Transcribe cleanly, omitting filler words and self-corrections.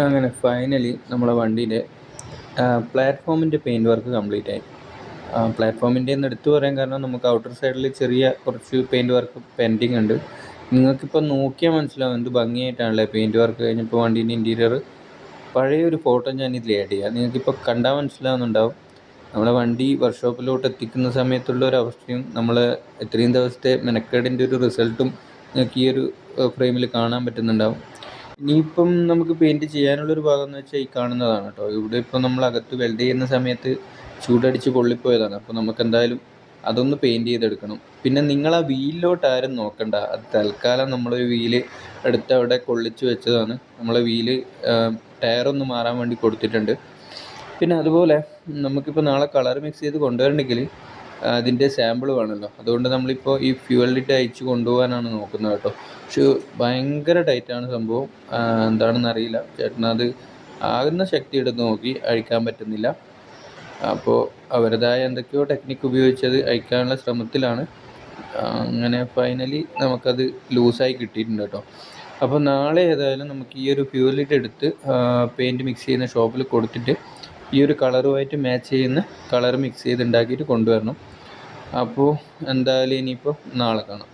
അങ്ങനെ ഫൈനലി നമ്മളെ വണ്ടീൻ്റെ പ്ലാറ്റ്ഫോമിൻ്റെ പെയിൻറ്റ് വർക്ക് കംപ്ലീറ്റ് ആയി. പ്ലാറ്റ്ഫോമിൻ്റെ എന്ന് എടുത്തു പറയാൻ കാരണം നമുക്ക് ഔട്ടർ സൈഡിൽ ചെറിയ കുറച്ച് പെയിൻറ്റ് വർക്ക് പെൻഡിങ് ഉണ്ട്. നിങ്ങൾക്കിപ്പോൾ നോക്കിയാൽ മനസ്സിലാവും എന്ത് ഭംഗിയായിട്ടാണല്ലേ പെയിൻറ്റ് വർക്ക് കഴിഞ്ഞപ്പോൾ വണ്ടീൻ്റെ ഇൻറ്റീരിയർ. പഴയൊരു ഫോട്ടോ ഞാൻ ഇതിൽ ആഡ് ചെയ്യാം, നിങ്ങൾക്കിപ്പോൾ കണ്ടാൽ മനസ്സിലാവുന്നുണ്ടാവും. നമ്മളെ വണ്ടി വർക്ക്ഷോപ്പിലോട്ട് എത്തിക്കുന്ന സമയത്തുള്ള ഒരു അവസ്ഥയും നമ്മൾ ഇത്രയും ദിവസത്തെ മെനക്കേടിൻ്റെ ഒരു റിസൾട്ടും നിങ്ങൾക്ക് ഈ ഒരു ഫ്രെയിമിൽ കാണാൻ പറ്റുന്നുണ്ടാവും. ഇനിയിപ്പം നമുക്ക് പെയിൻറ്റ് ചെയ്യാനുള്ളൊരു ഭാഗം എന്ന് വെച്ചാൽ ഈ കാണുന്നതാണ് കേട്ടോ. ഇവിടെ ഇപ്പോൾ നമ്മൾ അകത്ത് വെൽഡ് ചെയ്യുന്ന സമയത്ത് ചൂടടിച്ച് പൊള്ളിപ്പോയതാണ്. അപ്പോൾ നമുക്ക് എന്തായാലും അതൊന്ന് പെയിൻറ്റ് ചെയ്തെടുക്കണം. പിന്നെ നിങ്ങൾ ആ വീലിലോട്ട് ആരും നോക്കണ്ട, അത് തൽക്കാലം നമ്മളൊരു വീല് എടുത്ത് അവിടെ കൊള്ളിച്ച് വെച്ചതാണ്. നമ്മളെ വീല് ടയറൊന്ന് മാറാൻ വേണ്ടി കൊടുത്തിട്ടുണ്ട്. പിന്നെ അതുപോലെ നമുക്കിപ്പോൾ നാളെ കളർ മിക്സ് ചെയ്ത് കൊണ്ടുവരണമെങ്കിൽ അതിൻ്റെ സാമ്പിൾ വേണമല്ലോ. അതുകൊണ്ട് നമ്മളിപ്പോൾ ഈ ഫ്യൂവലിട്ട് അയച്ച് കൊണ്ടുപോകാനാണ് നോക്കുന്നത് കേട്ടോ. പക്ഷേ ഭയങ്കര ടൈറ്റാണ് സംഭവം, എന്താണെന്ന് അറിയില്ല. ചേട്ടനത് ആകുന്ന ശക്തി എടുത്ത് നോക്കി അഴിക്കാൻ പറ്റുന്നില്ല. അപ്പോൾ അവരുടേതായ എന്തൊക്കെയോ ടെക്നിക്ക് ഉപയോഗിച്ചത് അഴിക്കാനുള്ള ശ്രമത്തിലാണ്. അങ്ങനെ ഫൈനലി നമുക്കത് ലൂസായി കിട്ടിയിട്ടുണ്ട് കേട്ടോ. അപ്പോൾ നാളെ ഏതായാലും നമുക്ക് ഈ ഒരു ഫ്യൂവലിട്ട് എടുത്ത് പെയിൻറ്റ് മിക്സ് ചെയ്യുന്ന ഷോപ്പിൽ കൊടുത്തിട്ട് ഈ ഒരു കളറുമായിട്ട് മാച്ച് ചെയ്യുന്ന കളർ മിക്സ് ചെയ്ത് ഉണ്ടാക്കിയിട്ട് കൊണ്ടുവരണം. അപ്പോൾ എന്തായാലും ഇനിയിപ്പോൾ നാളെ കാണാം.